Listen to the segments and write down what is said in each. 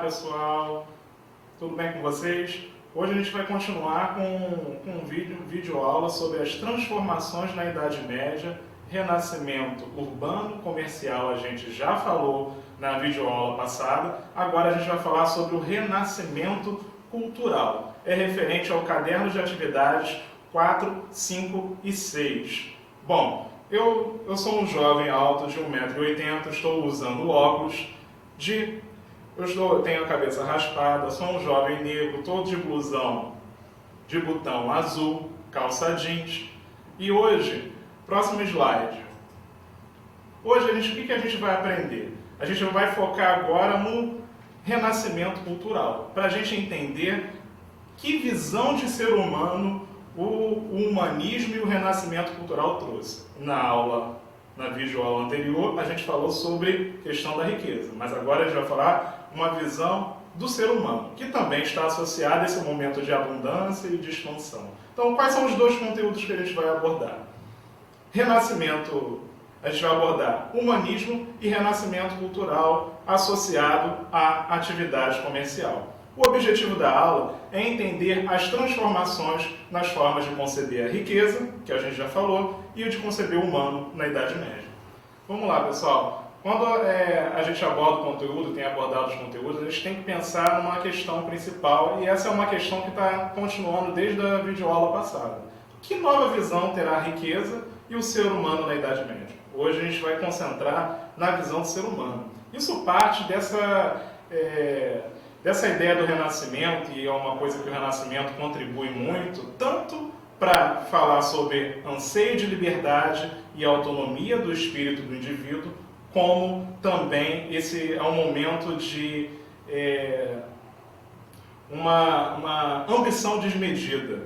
pessoal, tudo bem com vocês? Hoje a gente vai continuar com um vídeo aula sobre as transformações na Idade Média, renascimento urbano, comercial, a gente já falou na videoaula passada, agora a gente vai falar sobre o renascimento cultural. É referente ao caderno de atividades 4, 5 e 6. Bom, eu sou um jovem alto de 1,80 m, estou usando óculos, tenho a cabeça raspada, sou um jovem negro, todo de blusão de botão azul, calça jeans. E hoje, próximo slide. Hoje, o que a gente vai aprender? A gente vai focar agora no renascimento cultural, para a gente entender que visão de ser humano o humanismo e o renascimento cultural trouxe. Na videoaula anterior, a gente falou sobre questão da riqueza, mas agora a gente vai falar uma visão do ser humano, que também está associada a esse momento de abundância e de expansão. Então, quais são os dois conteúdos que a gente vai abordar? Renascimento, a gente vai abordar humanismo e renascimento cultural associado à atividade comercial. O objetivo da aula é entender as transformações nas formas de conceber a riqueza, que a gente já falou, e o de conceber o humano na Idade Média. Vamos lá, pessoal. Quando a gente aborda o conteúdo, tem abordado os conteúdos, a gente tem que pensar numa questão principal, e essa é uma questão que está continuando desde a videoaula passada. Que nova visão terá a riqueza e o ser humano na Idade Média? Hoje a gente vai concentrar na visão do ser humano. Isso parte dessa ideia do Renascimento, e é uma coisa que o Renascimento contribui muito, tanto para falar sobre anseio de liberdade e autonomia do espírito do indivíduo, como também esse é um momento de uma ambição desmedida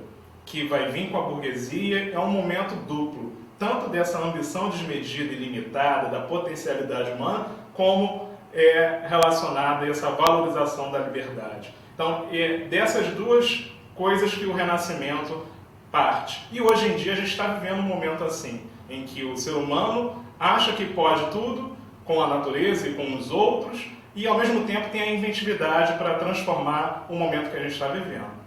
que vai vir com a burguesia. É um momento duplo, tanto dessa ambição desmedida e limitada da potencialidade humana, como relacionada a essa valorização da liberdade. Então, é dessas duas coisas que o Renascimento parte. E hoje em dia a gente está vivendo um momento assim, em que o ser humano acha que pode tudo com a natureza e com os outros, e ao mesmo tempo tem a inventividade para transformar o momento que a gente está vivendo.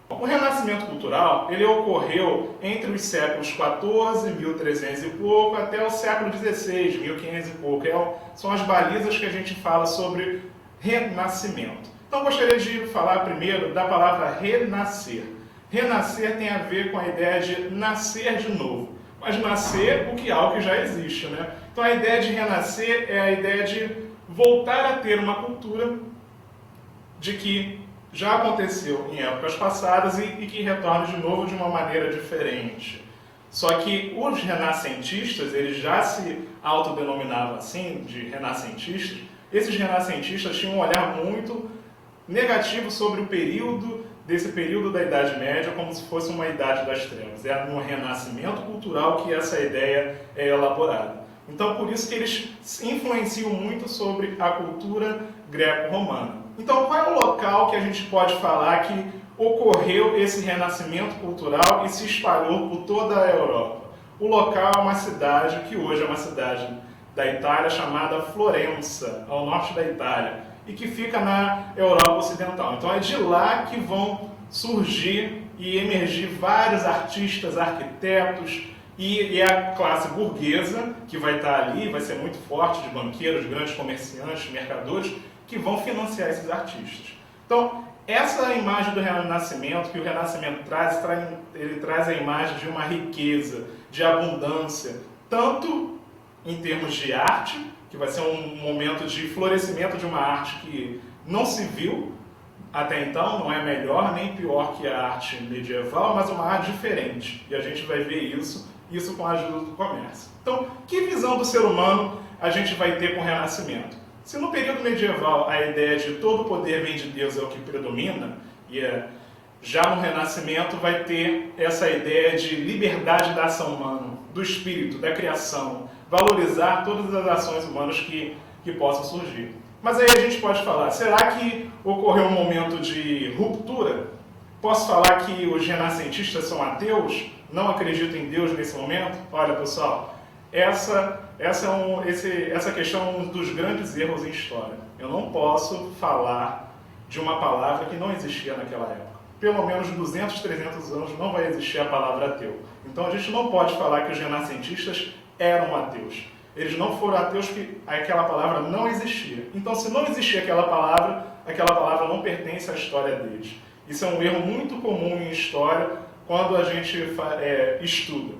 O renascimento cultural ele ocorreu entre os séculos XIV, 1300 e pouco, até o século XVI, 1500 e pouco. São as balizas que a gente fala sobre renascimento. Então, gostaria de falar primeiro da palavra renascer. Renascer tem a ver com a ideia de nascer de novo. Mas nascer algo que já existe, né? Então, a ideia de renascer é a ideia de voltar a ter uma cultura de que já aconteceu em épocas passadas e que retorna de novo de uma maneira diferente. Só que os renascentistas, eles já se autodenominavam assim, de renascentistas. Esses renascentistas tinham um olhar muito negativo sobre desse período da Idade Média, como se fosse uma Idade das Trevas. É no renascimento cultural que essa ideia é elaborada. Então, por isso que eles influenciam muito sobre a cultura greco-romana. Então, qual é o local que a gente pode falar que ocorreu esse renascimento cultural e se espalhou por toda a Europa? O local é uma cidade que hoje é uma cidade da Itália chamada Florença, ao norte da Itália, e que fica na Europa Ocidental. Então, é de lá que vão surgir e emergir vários artistas, arquitetos, e a classe burguesa, que vai estar ali, vai ser muito forte, de banqueiros, grandes comerciantes, mercadores, que vão financiar esses artistas. Então, essa imagem do Renascimento, que o Renascimento ele traz a imagem de uma riqueza, de abundância, tanto em termos de arte, que vai ser um momento de florescimento de uma arte que não se viu até então, não é melhor nem pior que a arte medieval, mas uma arte diferente. E a gente vai ver isso com a ajuda do comércio. Então, que visão do ser humano a gente vai ter com o Renascimento? Se no período medieval a ideia de todo poder vem de Deus é o que predomina, já no Renascimento vai ter essa ideia de liberdade da ação humana, do espírito, da criação, valorizar todas as ações humanas que possam surgir. Mas aí a gente pode falar, será que ocorreu um momento de ruptura? Posso falar que os renascentistas são ateus? Não acreditam em Deus nesse momento? Olha, pessoal, essa questão é um dos grandes erros em história. Eu não posso falar de uma palavra que não existia naquela época. Pelo menos 200, 300 anos não vai existir a palavra ateu. Então a gente não pode falar que os renascentistas eram ateus. Eles não foram ateus porque aquela palavra não existia. Então, se não existia aquela palavra não pertence à história deles. Isso é um erro muito comum em história quando a gente estuda.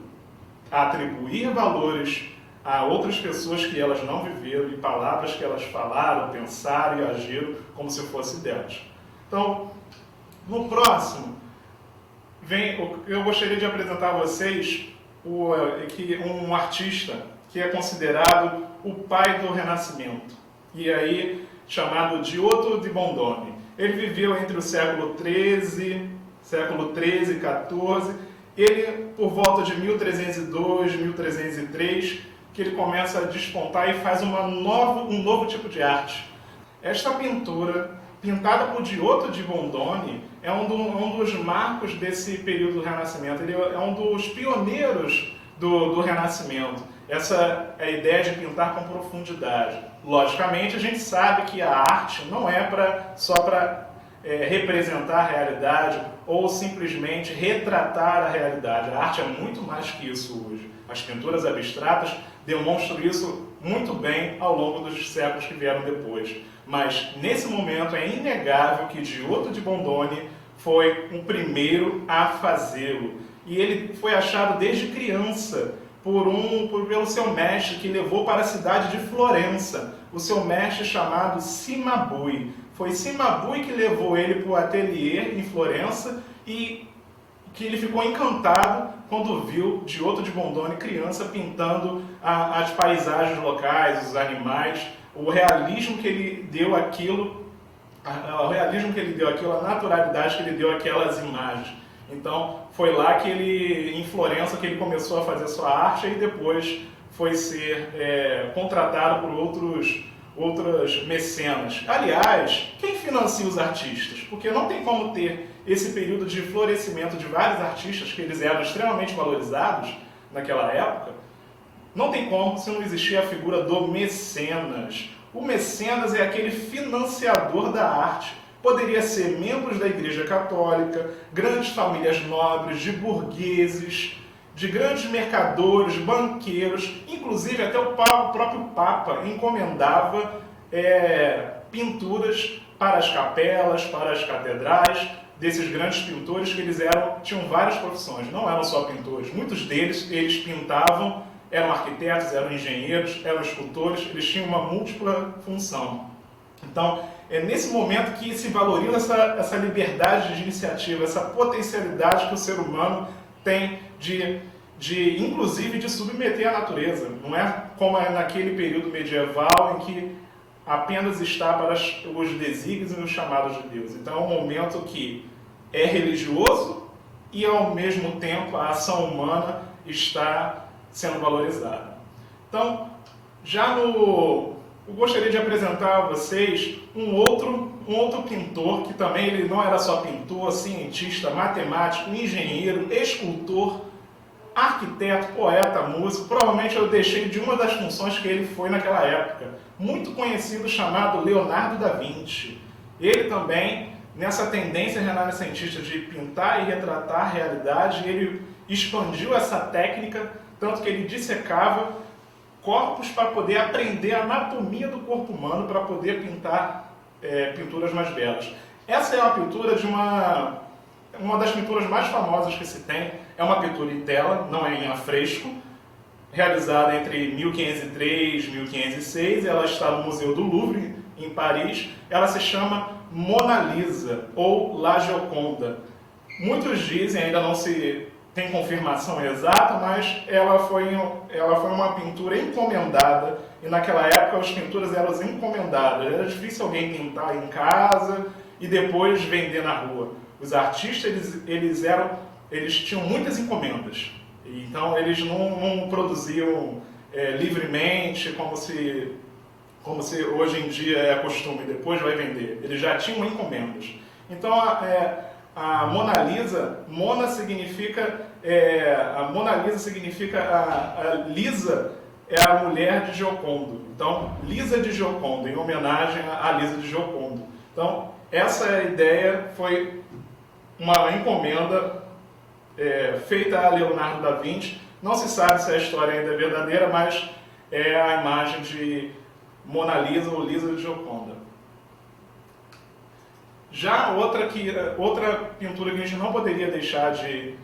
Atribuir valores a outras pessoas que elas não viveram e palavras que elas falaram, pensaram e agiram como se fosse delas. Então, no próximo, eu gostaria de apresentar a vocês um artista que é considerado o pai do Renascimento, e aí chamado Giotto di Bondone. Ele viveu entre o século XIII e XIV. Ele, por volta de 1302, 1303, que ele começa a despontar e faz um novo tipo de arte. Esta pintura, pintada por Giotto di Bondone, é um dos marcos desse período do Renascimento. Ele é um dos pioneiros do Renascimento. Essa é a ideia de pintar com profundidade. Logicamente, a gente sabe que a arte não é só para representar a realidade ou simplesmente retratar a realidade. A arte é muito mais que isso hoje. As pinturas abstratas demonstram isso muito bem ao longo dos séculos que vieram depois. Mas, nesse momento, é inegável que Giotto di Bondone foi o primeiro a fazê-lo. E ele foi achado desde criança pelo seu mestre, que levou para a cidade de Florença, o seu mestre chamado Cimabue. Foi Cimabue que levou ele para o ateliê em Florença e que ele ficou encantado quando viu Giotto di Bondone, criança, pintando as paisagens locais, os animais, o realismo que ele deu àquilo, a naturalidade que ele deu àquelas imagens. Então, foi lá em Florença, que ele começou a fazer sua arte e depois foi ser contratado por outras mecenas. Aliás, quem financia os artistas? Porque não tem como ter esse período de florescimento de vários artistas, que eles eram extremamente valorizados naquela época. Não tem como se não existir a figura do mecenas. O mecenas é aquele financiador da arte. Poderia ser membros da Igreja Católica, grandes famílias nobres, de burgueses, de grandes mercadores, banqueiros, inclusive até o próprio Papa encomendava pinturas para as capelas, para as catedrais, desses grandes pintores que tinham várias profissões, não eram só pintores. Muitos deles, eles pintavam, eram arquitetos, eram engenheiros, eram escultores, eles tinham uma múltipla função. Então, é nesse momento que se valoriza essa liberdade de iniciativa, essa potencialidade que o ser humano tem inclusive, de submeter a natureza. Não é como naquele período medieval em que apenas está para os desígnios e os chamados de Deus. Então, é um momento que é religioso e, ao mesmo tempo, a ação humana está sendo valorizada. Então, eu gostaria de apresentar a vocês um outro pintor, que também ele não era só pintor, cientista, matemático, engenheiro, escultor, arquiteto, poeta, músico. Provavelmente eu deixei de uma das funções que ele foi naquela época. Muito conhecido, chamado Leonardo da Vinci. Ele também, nessa tendência renascentista de pintar e retratar a realidade, ele expandiu essa técnica, tanto que ele dissecava corpos para poder aprender a anatomia do corpo humano, para poder pintar pinturas mais belas. Essa é uma pintura de uma das pinturas mais famosas que se tem. É uma pintura em tela, não é em afresco, realizada entre 1503 e 1506. Ela está no Museu do Louvre, em Paris. Ela se chama Mona Lisa, ou La Gioconda. Muitos dizem, ainda não se tem confirmação exata, mas ela foi uma pintura encomendada, e naquela época as pinturas eram encomendadas. Era difícil alguém pintar em casa e depois vender na rua. Os artistas eles tinham muitas encomendas, então eles não produziam livremente como se hoje em dia é costume, depois vai vender. Eles já tinham encomendas. Então a Mona Lisa, a Lisa é a mulher de Giocondo. Então, Lisa de Giocondo, em homenagem à Lisa de Giocondo. Então, essa ideia foi uma encomenda feita a Leonardo da Vinci. Não se sabe se a história ainda é verdadeira, mas é a imagem de Mona Lisa ou Lisa de Gioconda. Já outra pintura que a gente não poderia deixar de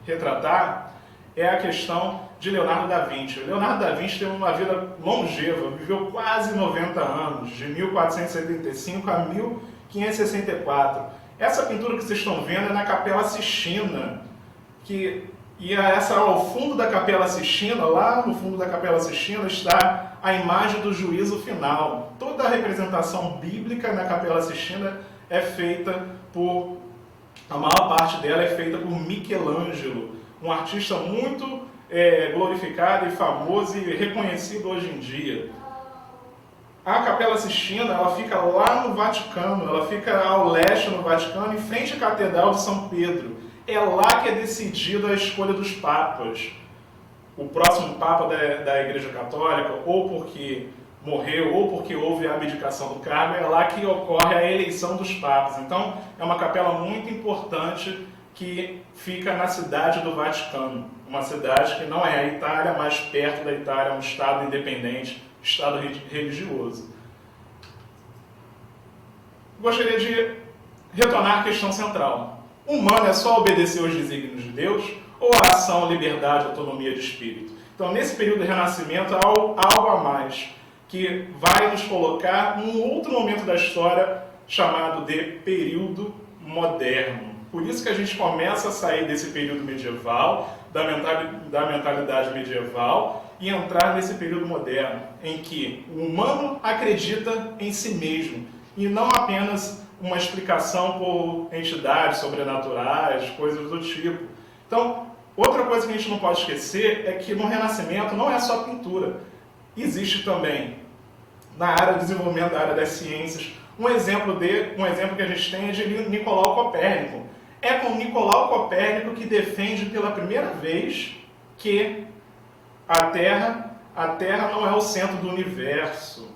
retratar é a questão de Leonardo da Vinci. Leonardo da Vinci teve uma vida longeva, viveu quase 90 anos, de 1475 a 1564. Essa pintura que vocês estão vendo é na Capela Sistina, ao fundo da Capela Sistina, lá no fundo da Capela Sistina, está a imagem do juízo final. Toda a representação bíblica na Capela Sistina a maior parte dela é feita por Michelangelo, um artista muito glorificado e famoso e reconhecido hoje em dia. A Capela Sistina, ela fica lá no Vaticano, ela fica ao leste no Vaticano, em frente à Catedral de São Pedro. É lá que é decidida a escolha dos papas. O próximo papa da Igreja Católica, ou porque morreu, ou porque houve a abdicação do cargo, é lá que ocorre a eleição dos papas. Então, é uma capela muito importante que fica na cidade do Vaticano. Uma cidade que não é a Itália, mas perto da Itália, é um estado independente, estado religioso. Gostaria de retornar à questão central. O humano é só obedecer aos desígnios de Deus ou a ação, liberdade, autonomia de espírito? Então, nesse período do Renascimento, há algo a mais, que vai nos colocar num outro momento da história chamado de período moderno. Por isso que a gente começa a sair desse período medieval, da mentalidade medieval, e entrar nesse período moderno, em que o humano acredita em si mesmo, e não apenas uma explicação por entidades sobrenaturais, coisas do tipo. Então, outra coisa que a gente não pode esquecer é que no Renascimento não é só pintura. Existe também, na área do desenvolvimento da área das ciências, um exemplo que a gente tem é de Nicolau Copérnico. É com Nicolau Copérnico que defende pela primeira vez que a Terra não é o centro do universo,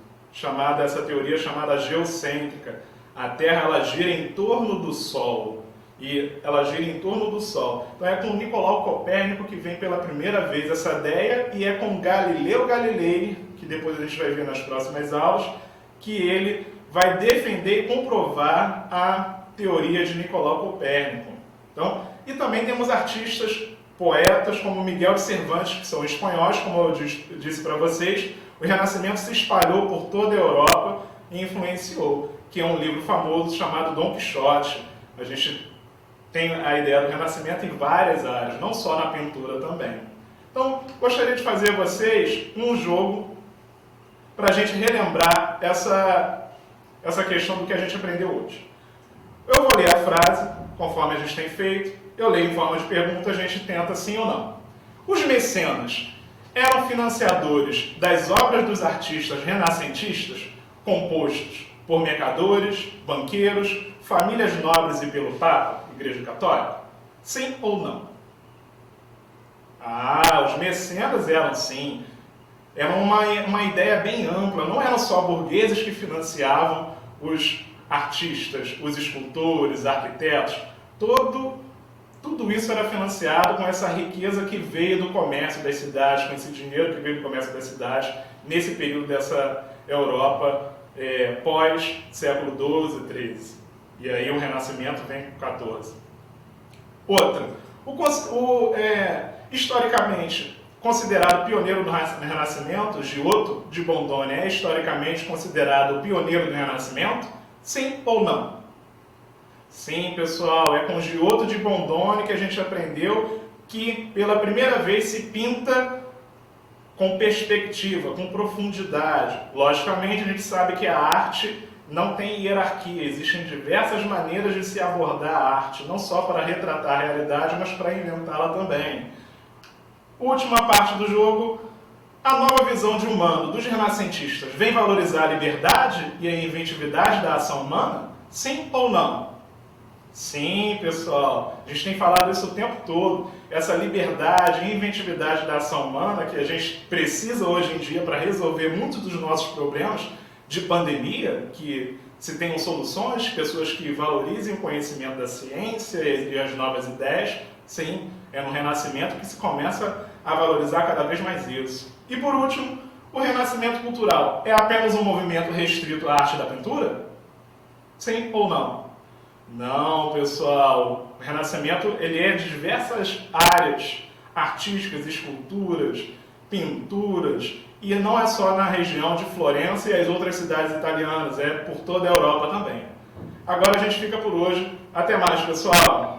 essa teoria chamada geocêntrica. A Terra ela gira em torno do Sol. Então é com Nicolau Copérnico que vem pela primeira vez essa ideia, e é com Galileu Galilei, que depois a gente vai ver nas próximas aulas, que ele vai defender e comprovar a teoria de Nicolau Copérnico. Então, e também temos artistas, poetas como Miguel de Cervantes, que são espanhóis, como eu disse para vocês. O Renascimento se espalhou por toda a Europa e influenciou, que é um livro famoso chamado Dom Quixote. A gente tem a ideia do Renascimento em várias áreas, não só na pintura também. Então, gostaria de fazer a vocês um jogo para a gente relembrar essa questão do que a gente aprendeu hoje. Eu vou ler a frase, conforme a gente tem feito, eu leio em forma de pergunta, a gente tenta sim ou não. Os mecenas eram financiadores das obras dos artistas renascentistas, compostos por mercadores, banqueiros, famílias nobres e pelo Papa, Igreja Católica? Sim ou não? Os mecenas eram sim. Era uma ideia bem ampla, não eram só burgueses que financiavam os artistas, os escultores, arquitetos. Tudo isso era financiado com essa riqueza que veio do comércio das cidades, com esse dinheiro que veio do comércio das cidades, nesse período dessa Europa pós-século XII, XIII. E aí o Renascimento vem com XIV. Outra, historicamente considerado pioneiro do Renascimento, Giotto de Bondone é historicamente considerado pioneiro do Renascimento? Sim ou não? Sim, pessoal, é com Giotto de Bondone que a gente aprendeu que pela primeira vez se pinta com perspectiva, com profundidade. Logicamente, a gente sabe que a arte não tem hierarquia, existem diversas maneiras de se abordar a arte, não só para retratar a realidade, mas para inventá-la também. Última parte do jogo, a nova visão de humano dos renascentistas vem valorizar a liberdade e a inventividade da ação humana? Sim ou não? Sim, pessoal, a gente tem falado isso o tempo todo, essa liberdade e inventividade da ação humana que a gente precisa hoje em dia para resolver muitos dos nossos problemas de pandemia, que se tenham soluções, pessoas que valorizem o conhecimento da ciência e as novas ideias. Sim, é no Renascimento que se começa a valorizar cada vez mais isso. E por último, o Renascimento cultural é apenas um movimento restrito à arte da pintura? Sim ou não? Não, pessoal. O Renascimento ele é de diversas áreas artísticas, esculturas, pinturas, e não é só na região de Florença e as outras cidades italianas, é por toda a Europa também. Agora a gente fica por hoje. Até mais, pessoal!